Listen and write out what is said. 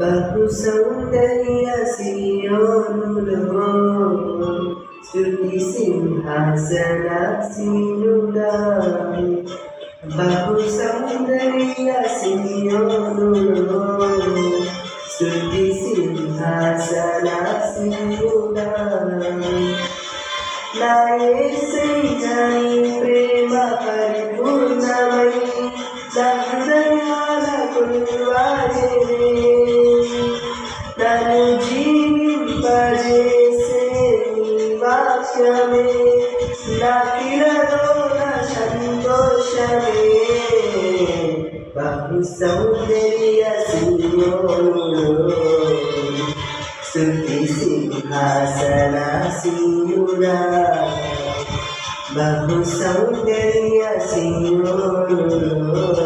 బహు సౌందర్య సియోనులో స్తుతి సింహాసనాసీనుడా. బహు సౌందర్య సియోనులో స్తుతి సింహాసనాసీనుడా. నా యేసయ్య నీ ప్రేమ పరిపూర్ణమై నా హృదయాలకు నివాజేనే. నన్ను జీవింపజేసే నీ వాక్యమే నా కిలలో నా సంతోషమే. బహు సౌందర్య సియోనులో స్తుతి సింహాసనాసీనుడా. బహు సౌందర్య సియోనులో